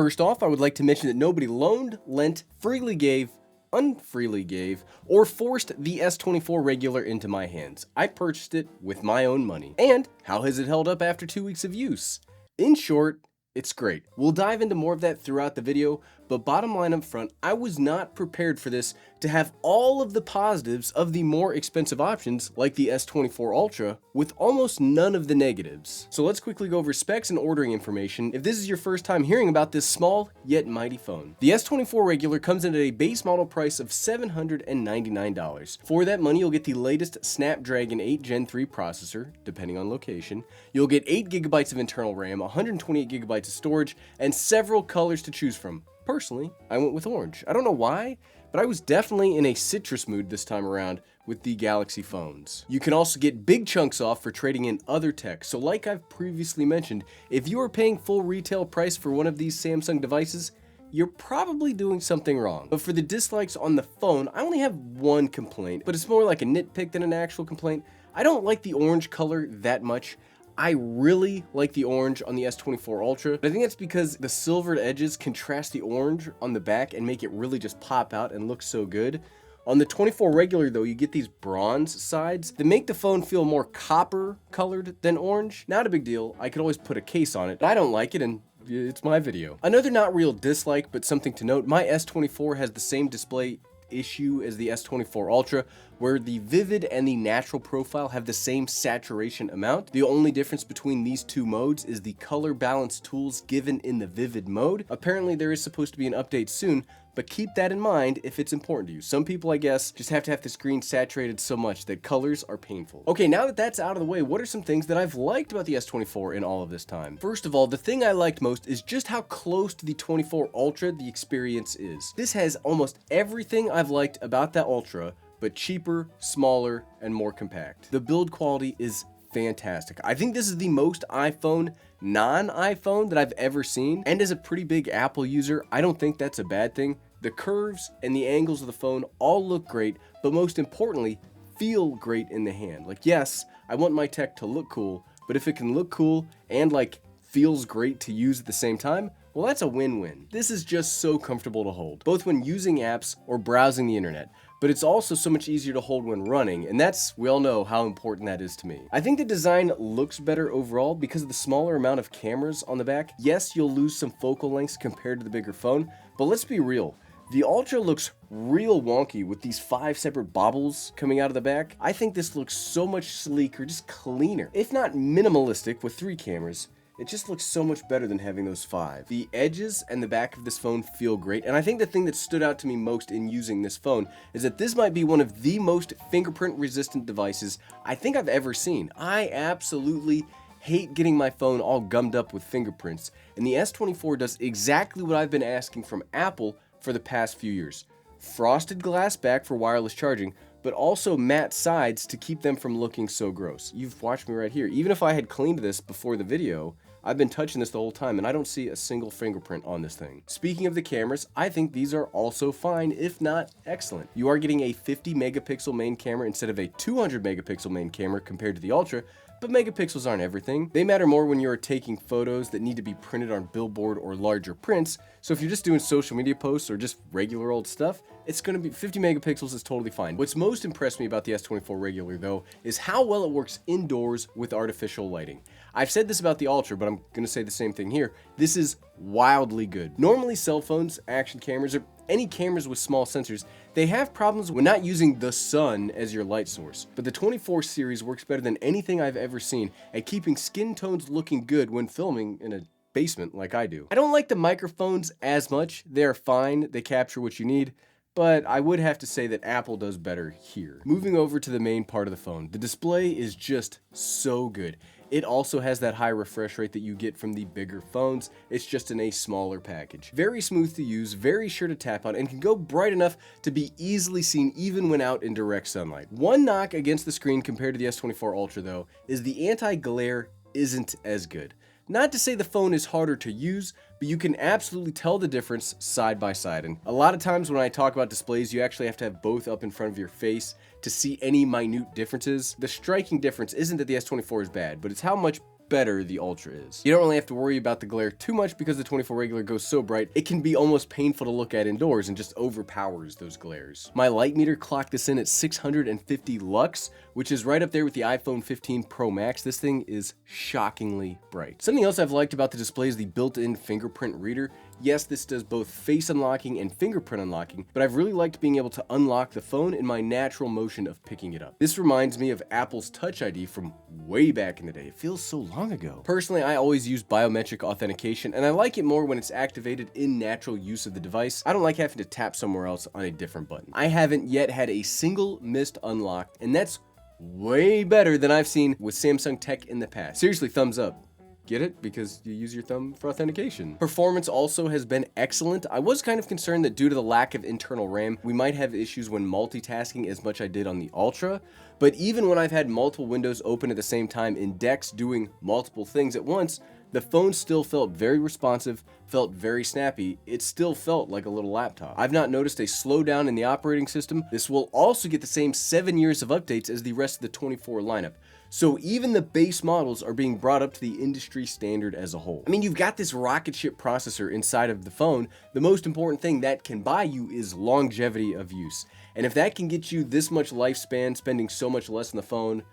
First off, I would like to mention that nobody loaned, lent, freely gave, unfreely gave, or forced the S24 regular into my hands. I purchased it with my own money. And how has it held up after 2 weeks of use? In short, it's great. We'll dive into more of that throughout the video, but bottom line up front, I was not prepared for this to have all of the positives of the more expensive options like the S24 Ultra with almost none of the negatives. So let's quickly go over specs and ordering information if this is your first time hearing about this small yet mighty phone. The S24 regular comes in at a base model price of $799. For that money, you'll get the latest Snapdragon 8 Gen 3 processor, depending on location. You'll get 8GB of internal RAM, 128GB of storage, and several colors to choose from. Personally, I went with orange. I don't know why, but I was definitely in a citrus mood this time around with the Galaxy phones. You can also get big chunks off for trading in other tech. So like I've previously mentioned, if you are paying full retail price for one of these Samsung devices, you're probably doing something wrong. But for the dislikes on the phone, I only have one complaint, but it's more like a nitpick than an actual complaint. I don't like the orange color that much. I really like the orange on the S24 Ultra, but I think that's because the silvered edges contrast the orange on the back and make it really just pop out and look so good. On the 24 regular though, you get these bronze sides that make the phone feel more copper colored than orange. Not a big deal, I could always put a case on it, but I don't like it and it's my video. Another not real dislike, but something to note, my S24 has the same display issue as the S24 Ultra, where the vivid and the natural profile have the same saturation amount. The only difference between these two modes is the color balance tools given in the vivid mode. Apparently there is supposed to be an update soon, but keep that in mind if it's important to you. Some people, I guess, just have to have the screen saturated so much that colors are painful. Okay, now that that's out of the way, what are some things that I've liked about the S24 in all of this time? First of all, the thing I liked most is just how close to the 24 Ultra the experience is. This has almost everything I've liked about that Ultra, but cheaper, smaller, and more compact. The build quality is fantastic. I think this is the most iPhone, non-iPhone that I've ever seen, and as a pretty big Apple user, I don't think that's a bad thing. The curves and the angles of the phone all look great, but most importantly, feel great in the hand. Like, yes, I want my tech to look cool, but if it can look cool and like feels great to use at the same time, well, that's a win-win. This is just so comfortable to hold, both when using apps or browsing the internet, but it's also so much easier to hold when running, and we all know how important that is to me. I think the design looks better overall because of the smaller amount of cameras on the back. Yes, you'll lose some focal lengths compared to the bigger phone, but let's be real. The Ultra looks real wonky with these 5 separate bobbles coming out of the back. I think this looks so much sleeker, just cleaner, if not minimalistic with 3 cameras. It just looks so much better than having those 5. The edges and the back of this phone feel great, and I think the thing that stood out to me most in using this phone is that this might be one of the most fingerprint resistant devices I think I've ever seen. I absolutely hate getting my phone all gummed up with fingerprints, and the S24 does exactly what I've been asking from Apple for the past few years. Frosted glass back for wireless charging, but also matte sides to keep them from looking so gross. You've watched me right here. Even if I had cleaned this before the video, I've been touching this the whole time and I don't see a single fingerprint on this thing. Speaking of the cameras, I think these are also fine, if not excellent. You are getting a 50 megapixel main camera instead of a 200 megapixel main camera compared to the Ultra, but megapixels aren't everything. They matter more when you're taking photos that need to be printed on billboard or larger prints. So if you're just doing social media posts or just regular old stuff, it's gonna be 50 megapixels is totally fine. What's most impressed me about the S24 regular though is how well it works indoors with artificial lighting. I've said this about the Ultra, but I'm gonna say the same thing here. This is wildly good. Normally cell phones, action cameras, or any cameras with small sensors, they have problems when not using the sun as your light source. But the 24 series works better than anything I've ever seen at keeping skin tones looking good when filming in a basement like I do. I don't like the microphones as much. They're fine, they capture what you need, but I would have to say that Apple does better here. Moving over to the main part of the phone, the display is just so good. It also has that high refresh rate that you get from the bigger phones. It's just in a smaller package. Very smooth to use, very sure to tap on, and can go bright enough to be easily seen even when out in direct sunlight. One knock against the screen compared to the S24 Ultra though is the anti-glare isn't as good. Not to say the phone is harder to use, but you can absolutely tell the difference side by side. And a lot of times when I talk about displays, you actually have to have both up in front of your face to see any minute differences. The striking difference isn't that the S24 is bad, but it's how much better the Ultra is. You don't really have to worry about the glare too much because the 24 regular goes so bright, it can be almost painful to look at indoors and just overpowers those glares. My light meter clocked this in at 650 lux, which is right up there with the iPhone 15 Pro Max. This thing is shockingly bright. Something else I've liked about the display is the built-in fingerprint reader. Yes, this does both face unlocking and fingerprint unlocking, but I've really liked being able to unlock the phone in my natural motion of picking it up. This reminds me of Apple's Touch ID from way back in the day. It feels so long ago. Personally, I always use biometric authentication, and I like it more when it's activated in natural use of the device. I don't like having to tap somewhere else on a different button. I haven't yet had a single missed unlock, and that's way better than I've seen with Samsung tech in the past. Seriously, thumbs up. Get it? Because you use your thumb for authentication. Performance also has been excellent. I was kind of concerned that due to the lack of internal RAM, we might have issues when multitasking as much as I did on the Ultra, but even when I've had multiple windows open at the same time in Dex doing multiple things at once, the phone still felt very responsive, felt very snappy. It still felt like a little laptop. I've not noticed a slowdown in the operating system. This will also get the same 7 years of updates as the rest of the 24 lineup. So even the base models are being brought up to the industry standard as a whole. I mean, you've got this rocket ship processor inside of the phone. The most important thing that can buy you is longevity of use. And if that can get you this much lifespan, spending so much less on the phone,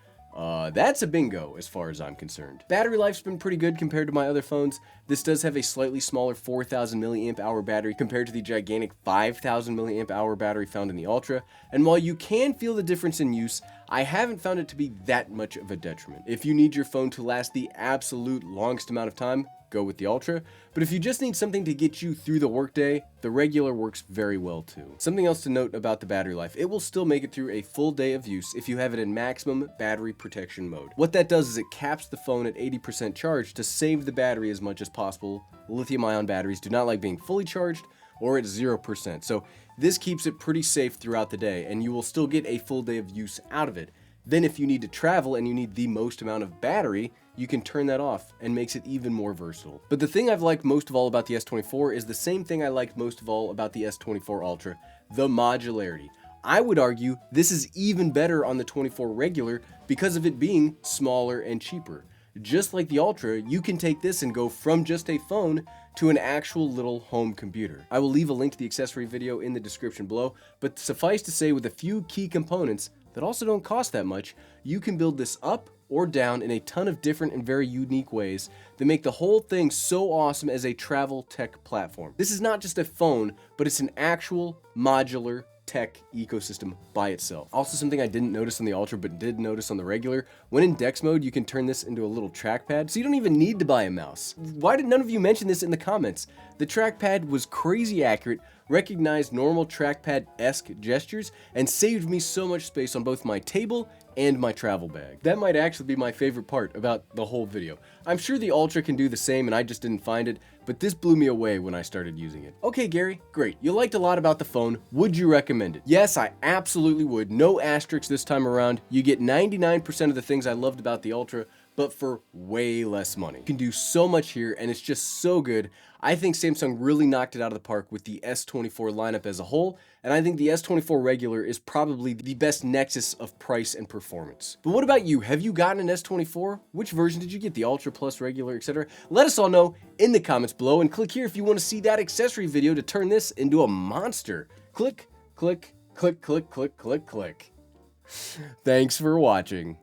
that's a bingo as far as I'm concerned. Battery life's been pretty good compared to my other phones. This does have a slightly smaller 4,000 milliamp hour battery compared to the gigantic 5,000 milliamp hour battery found in the Ultra. And while you can feel the difference in use, I haven't found it to be that much of a detriment. If you need your phone to last the absolute longest amount of time, go with the Ultra, but if you just need something to get you through the workday, the regular works very well too. Something else to note about the battery life, it will still make it through a full day of use if you have it in maximum battery protection mode. What that does is it caps the phone at 80% charge to save the battery as much as possible. Lithium-ion batteries do not like being fully charged or at 0%, so this keeps it pretty safe throughout the day, and you will still get a full day of use out of it. Then if you need to travel and you need the most amount of battery, you can turn that off and makes it even more versatile. But the thing I've liked most of all about the S24 is the same thing I liked most of all about the S24 Ultra, the modularity. I would argue this is even better on the 24 regular because of it being smaller and cheaper. Just like the Ultra, you can take this and go from just a phone to an actual little home computer. I will leave a link to the accessory video in the description below, but suffice to say, with a few key components that also don't cost that much, you can build this up or down in a ton of different and very unique ways that make the whole thing so awesome as a travel tech platform. This is not just a phone, but it's an actual modular tech ecosystem by itself. Also, something I didn't notice on the Ultra but did notice on the regular, when in Dex mode you can turn this into a little trackpad, so you don't even need to buy a mouse. Why did none of you mention this in the comments? The trackpad was crazy accurate, recognized normal trackpad-esque gestures, and saved me so much space on both my table and my travel bag. That might actually be my favorite part about the whole video. I'm sure the Ultra can do the same and I just didn't find it, but this blew me away when I started using it. Okay, Gary, great. You liked a lot about the phone. Would you recommend it? Yes, I absolutely would. No asterisks this time around. You get 99% of the things I loved about the Ultra, but for way less money. You can do so much here and it's just so good. I think Samsung really knocked it out of the park with the S24 lineup as a whole, and I think the S24 regular is probably the best nexus of price and performance. But what about you? Have you gotten an S24? Which version did you get? The Ultra, Plus, regular, etc.? Let us all know in the comments below, and click here if you want to see that accessory video to turn this into a monster. Click, click, click, click, click, click, click. Thanks for watching.